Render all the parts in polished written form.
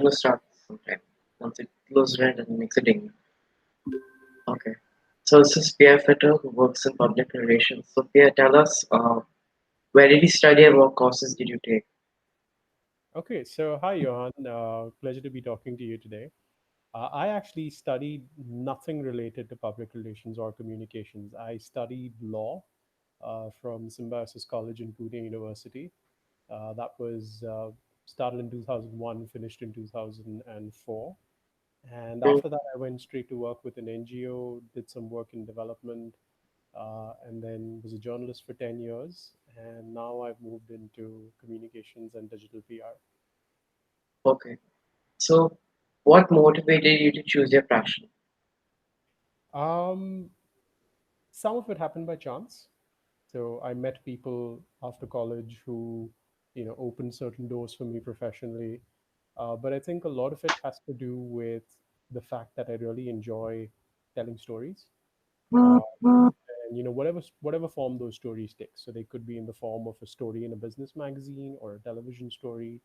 gonna start sometime. Once it glows red and makes a ding. Okay. So this is Pierre Fitter who works in public relations. So Pierre, tell us, where did you study and what courses did you take? Okay, so hi, Johan. Pleasure to be talking to you today. I actually studied nothing related to public relations or communications. I studied law from Symbiosis College in Pune University. That was started in 2001, finished in 2004. And Mm, after that, I went straight to work with an NGO, did some work in development, and then was a journalist for 10 years. And now I've moved into communications and digital PR. okay. So what motivated you to choose your passion? Um, some of it happened by chance. So I met people after college who, opened certain doors for me professionally. But I think a lot of it has to do with the fact that I really enjoy telling stories. Uh, and whatever form those stories take. So they could be in the form of a story in a business magazine or a television story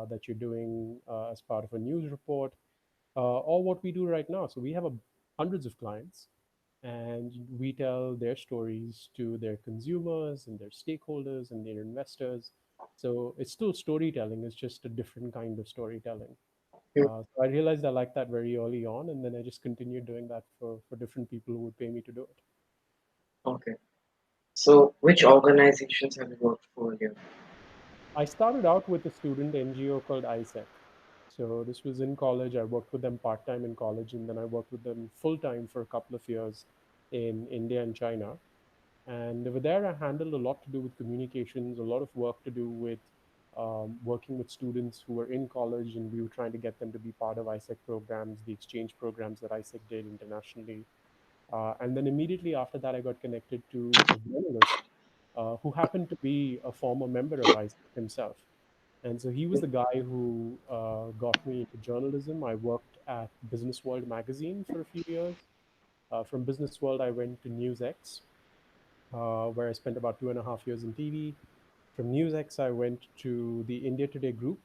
that you're doing as part of a news report, or what we do right now. So we have hundreds of clients, and we tell their stories to their consumers and their stakeholders and their investors. So it's still storytelling, it's just a different kind of storytelling. Mm, So I realized I liked that very early on, and then I just continued doing that for different people who would pay me to do it. okay. So which organizations have you worked for here? I started out with a student NGO called ISEC. So this was in college. I worked with them part time in college, and then I worked with them full time for a couple of years in India and China. And over there, I handled a lot to do with communications, a lot of work to do with working with students who were in college, and we were trying to get them to be part of ISEC programs, the exchange programs that ISEC did internationally. And then immediately after that, I got connected to a journalist who happened to be a former member of ISEC himself. And so he was the guy who got me into journalism. I worked at Business World magazine for a few years. From Business World, I went to NewsX, where I spent about 2.5 years in TV. From NewsX, I went to the India Today group,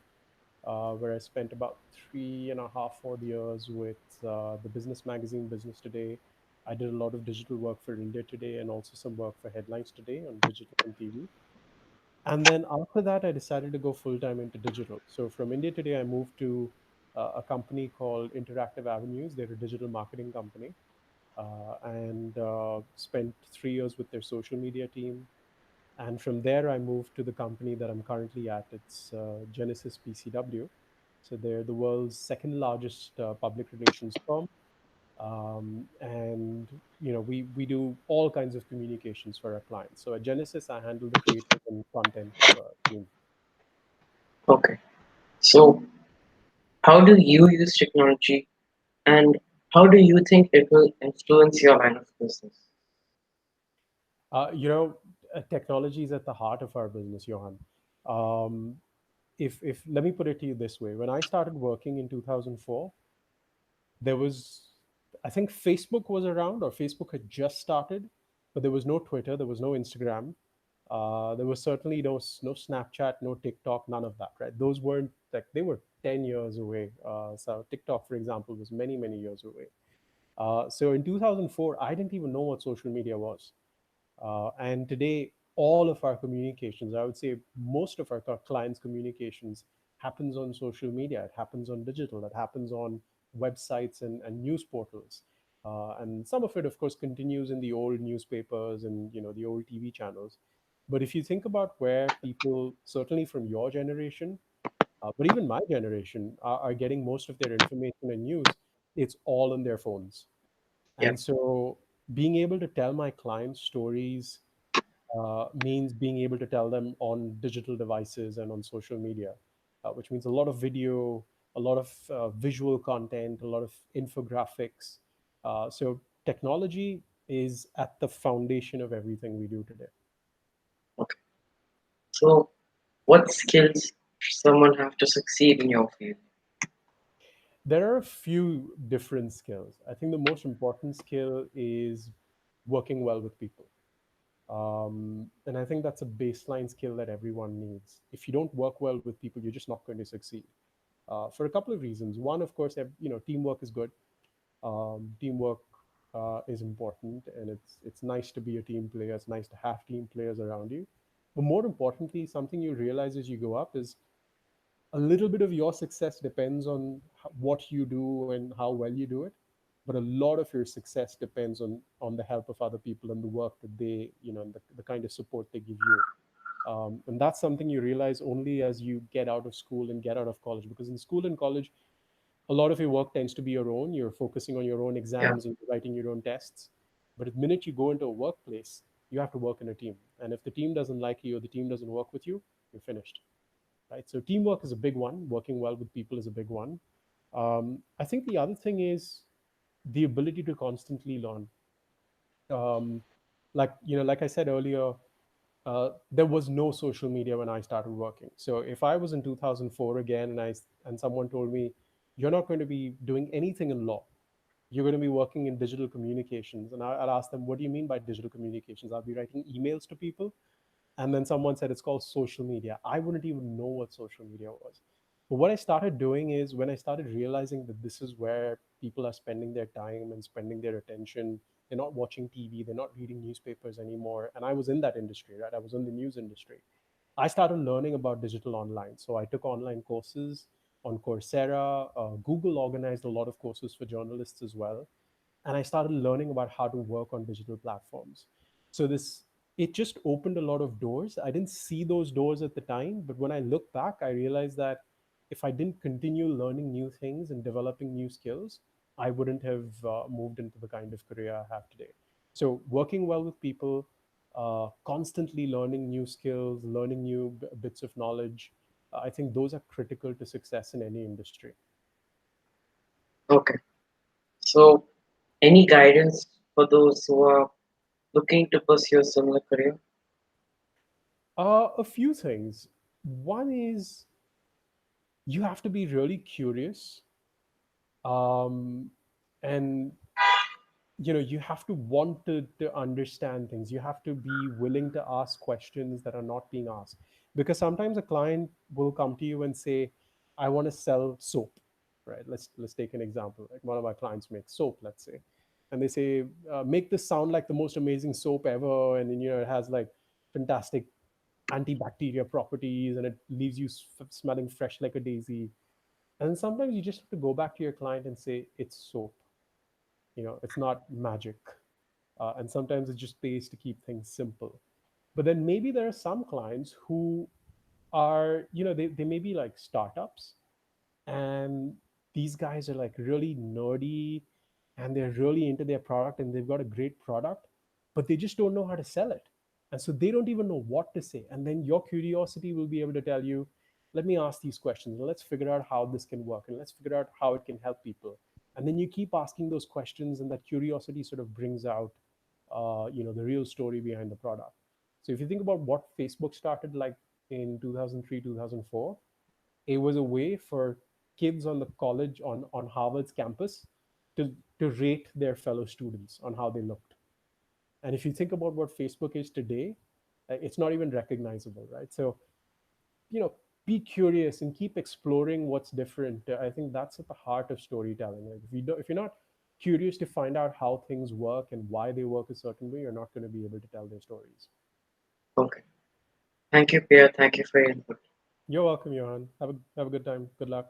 where I spent about 3.5, 4 years with the business magazine Business Today. I did a lot of digital work for India Today and also some work for Headlines Today on digital and TV. And then after that, I decided to go full time into digital. So from India Today, I moved to a company called Interactive Avenues. They're a digital marketing company, and spent 3 years with their social media team. And from there, I moved to the company that I'm currently at. It's Genesis PCW. So they're the world's second largest public relations firm. And we do all kinds of communications for our clients. So at Genesis, I handle the creative and content team. Okay. So how do you use technology and how do you think it will influence your line of business? Uh, you know, Technology is at the heart of our business, Johan. Um, if let me put it to you this way: when I started working in 2004, there was, I think Facebook was around, or Facebook had just started, but there was no Twitter, there was no Instagram, there was certainly no Snapchat, no TikTok, none of that, right? Those weren't, like, they were 10 years away. So TikTok, for example, was many years away. So in 2004, I didn't even know what social media was. And today, all of our communications, I would say most of our clients' communications, happens on social media. It happens on digital. It happens on websites and news portals. And some of it, of course, continues in the old newspapers and the old TV channels. But if you think about where people, certainly from your generation, but even my generation, are getting most of their information and news, it's all on their phones. Yeah. And so being able to tell my clients stories means being able to tell them on digital devices and on social media, which means a lot of video, a lot of visual content, a lot of infographics. So technology is at the foundation of everything we do today. Okay. So what skills should someone have to succeed in your field? There are a few different skills. I think the most important skill is working well with people. And I think that's a baseline skill that everyone needs. If you don't work well with people, you're just not going to succeed. for a couple of reasons. One, of course, teamwork is good. Teamwork is important, and it's nice to be a team player. It's nice to have team players around you. But more importantly, something you realize as you go up is a little bit of your success depends on what you do and how well you do it, but a lot of your success depends on the help of other people and the work that they, and the kind of support they give you. And that's something you realize only as you get out of school and get out of college, because in school and college a lot of your work tends to be your own. You're focusing on your own Yeah. exams and writing your own tests. But the minute you go into a workplace, you have to work in a team. And if the team doesn't like you or the team doesn't work with you, you're finished. Right? So teamwork is a big one. Working well with people is a big one. I think the other thing is the ability to constantly learn. Um, like I said earlier, there was no social media when I started working. So if I was in 2004 again and someone told me you're not going to be doing anything in law, you're going to be working in digital communications, and I'll ask them, what do you mean by digital communications? I'll be writing emails to people, and then someone said it's called social media. I wouldn't even know what social media was. But what I started doing is when I started realizing that this is where people are spending their time and spending their attention, they're not watching TV, they're not reading newspapers anymore. And I was in that industry, right? I was in the news industry. I started learning about digital online. So I took online courses on Coursera. Google organized a lot of courses for journalists as well, and I started learning about how to work on digital platforms. So this it just opened a lot of doors. I didn't see those doors at the time, but when I look back, I realized that if I didn't continue learning new things and developing new skills, I wouldn't have moved into the kind of career I have today. So working well with people, constantly learning new skills, learning new bits of knowledge, I think those are critical to success in any industry. Okay. So, any guidance for those who are looking to pursue a similar career? A few things. One is you have to be really curious, um, and you have to want to understand things. You have to be willing to ask questions that are not being asked, because sometimes a client will come to you and say, I want to sell soap. Right, let's take an example. Like one of our clients makes soap, let's say, and they say, make this sound like the most amazing soap ever, and then it has like fantastic antibacterial properties, and it leaves you smelling fresh like a daisy. And sometimes you just have to go back to your client and say, it's soap. It's not magic. And sometimes it just pays to keep things simple. But then maybe there are some clients who are, they may be like startups, and these guys are like really nerdy, and they're really into their product, and they've got a great product, but they just don't know how to sell it. And so they don't even know what to say. And then your curiosity will be able to tell you, let me ask these questions and let's figure out how this can work and let's figure out how it can help people. And then you keep asking those questions, and that curiosity sort of brings out the real story behind the product. So if you think about what Facebook started like in 2003, 2004, it was a way for kids on the college on Harvard's campus to rate their fellow students on how they looked. And if you think about what Facebook is today, it's not even recognizable, right? So, you know, be curious and keep exploring what's different. I think that's at the heart of storytelling. Like if you're not curious to find out how things work and why they work a certain way, you're not going to be able to tell their stories. Okay. Thank you, Pierre. Thank you for your input. You're welcome, Johan. Have a good time. Good luck.